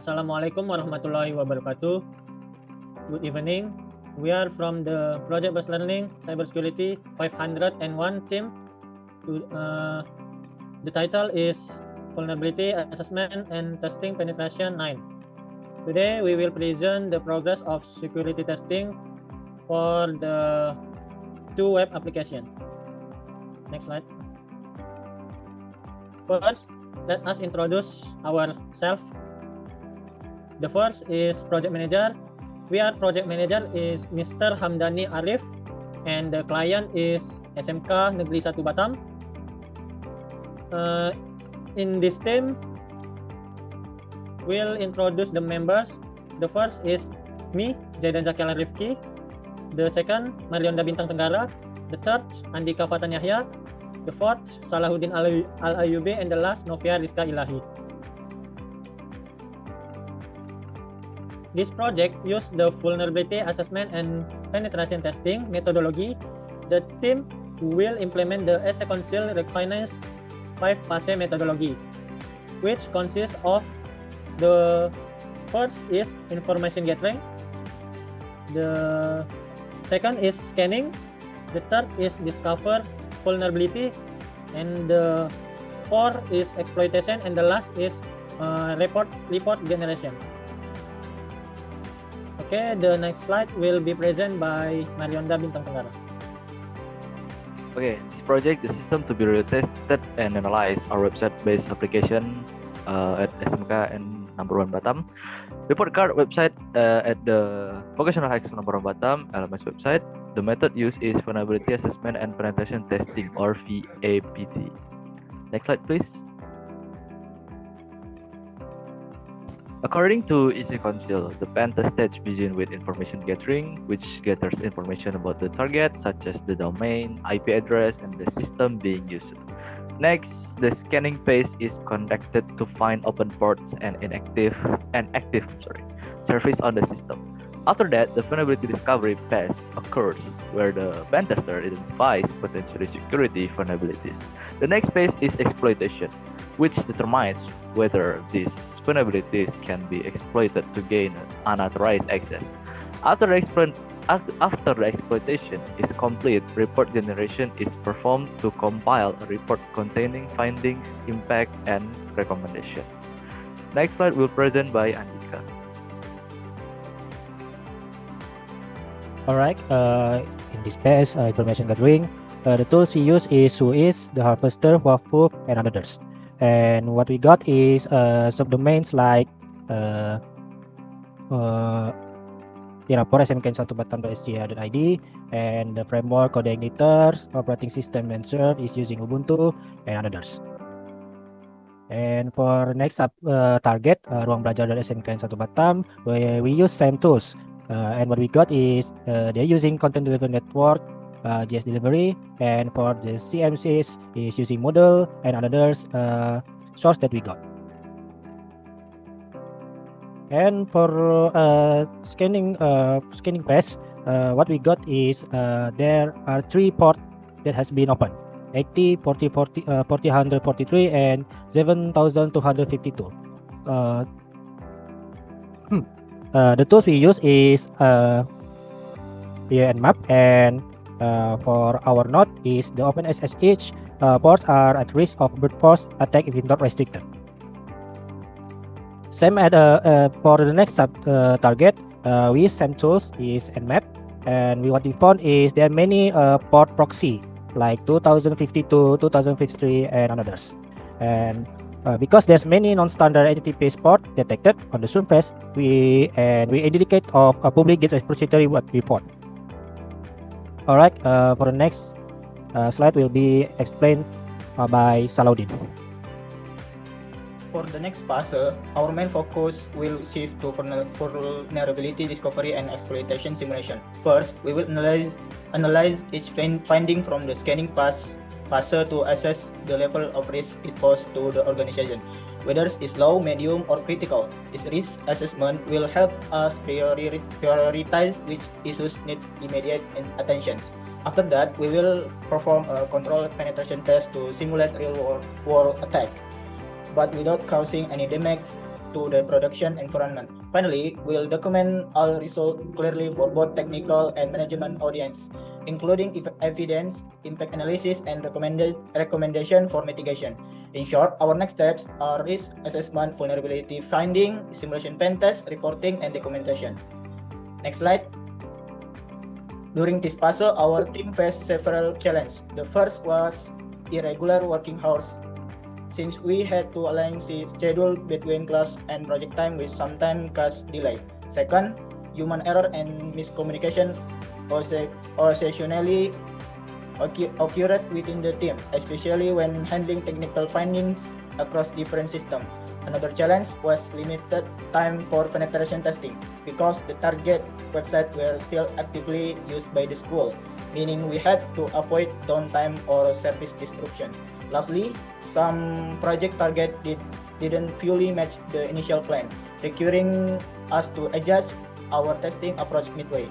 Assalamualaikum warahmatullahi wabarakatuh. Good evening. We are from the Project-Based Learning Cybersecurity 501 team. The title is Vulnerability Assessment and Testing Penetration 9. Today we will present the progress of security testing for the two web application. Next slide. First, let us introduce ourselves. The first is project manager. Our project manager is Mr. Hamdani Arif, and the client is SMK Negeri 1 Batam. In this team, we'll introduce the members. The first is me, Zaidan Zakial Rifki. The second, Marionda Bintang Tenggara. The third, Andika Fatan Yahya. The fourth, Salahuddin Al-Ayubi. And the last, Novia Rizka Ilahi. This project used the vulnerability assessment and penetration testing methodology. The team will implement the SECONCIL Refinance 5-phase methodology, which consists of the first is information gathering, the second is scanning, the third is discover vulnerability, and the fourth is exploitation, and the last is report generation. Okay, the next slide will be presented by Marionda Bintang Tenggara. Okay, this project, the system to be retested and analyzed our website-based application at SMK and number 1 Batam. Report card website at the Vocational High School number 1 Batam, LMS website. The method used is vulnerability assessment and penetration testing, or VAPT. Next slide, please. According to SECONCIL, the pen test stage begins with information gathering, which gathers information about the target, such as the domain, IP address, and the system being used. Next, the scanning phase is conducted to find open ports and active surface on the system. After that, the vulnerability discovery phase occurs, where the pen tester identifies potential security vulnerabilities. The next phase is exploitation, which determines whether these vulnerabilities can be exploited to gain unauthorized access. After the exploitation is complete, report generation is performed to compile a report containing findings, impact, and recommendation. Next slide will present by Andika. Alright, in this phase, information gathering, the tools we use is Suis, the Harvester, Wavproof, and others. And what we got is subdomains like for smk1batam.sca.id, and the framework code editor, operating system manager is using Ubuntu, and others. And for next target, Ruang Belajar.smk1 Batam, we use same tools. And what we got is they're using content delivery network, GS delivery, and for the CMCs is using Moodle and others source that we got. And for scanning phase, what we got is there are 3 ports that has been opened: 80, 40, 143, and 7252. The tools we use is Nmap, and for our node is the OpenSSH ports are at risk of brute force attack if not restricted. Same as for the next target, we use same tools is Nmap, and what we found is there are many port proxy like 2052, 2053, and others. And because there's many non-standard HTTP port detected on the surface, we indicate of a public Git repository what we found. Alright, for the next slide will be explained by Salahuddin. For the next phase, our main focus will shift to vulnerability discovery and exploitation simulation. First, we will analyze each finding from the scanning phase to assess the level of risk it poses to the organization, whether it's low, medium, or critical. This risk assessment will help us prioritize which issues need immediate attention. After that, we will perform a controlled penetration test to simulate real-world attack, but without causing any damage to the production environment. Finally, we'll document all results clearly for both technical and management audience, including evidence, impact analysis, and recommendation for mitigation. In short, our next steps are risk assessment, vulnerability finding, simulation pen test, reporting, and documentation. Next slide. During this phase, our team faced several challenges. The first was irregular working hours, since we had to align the schedule between class and project time with sometimes cause delay. Second, human error and miscommunication occasionally occurred within the team, especially when handling technical findings across different systems. Another challenge was limited time for penetration testing because the target websites were still actively used by the school, meaning we had to avoid downtime or service disruption. Lastly, some project target didn't fully match the initial plan, requiring us to adjust our testing approach midway.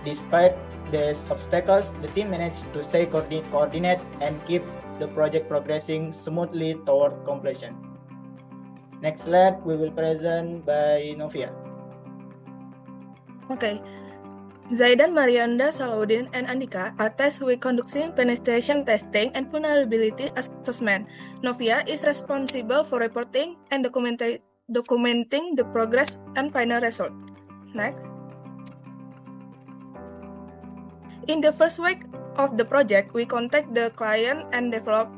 Despite these obstacles, the team managed to stay coordinated and keep the project progressing smoothly toward completion. Next slide, we will present by Novia. Okay. Zaidan, Marianda, Salahuddin, and Andika are tasked with conducting penetration testing and vulnerability assessment. Novia is responsible for reporting and documenting the progress and final result. Next. In the first week of the project, we contact the client and develop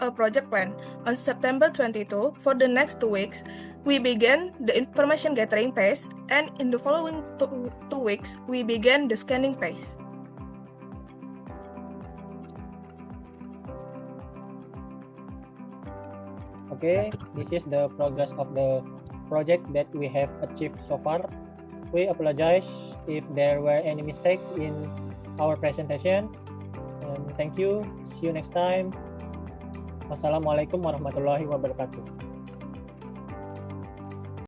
a project plan. On September 22, for the next 2 weeks, we began the information gathering phase, and in the following two weeks, we began the scanning phase. Okay, this is the progress of the project that we have achieved so far. We apologize if there were any mistakes in our presentation. Thank you. See you next time. Wassalamualaikum warahmatullahi wabarakatuh.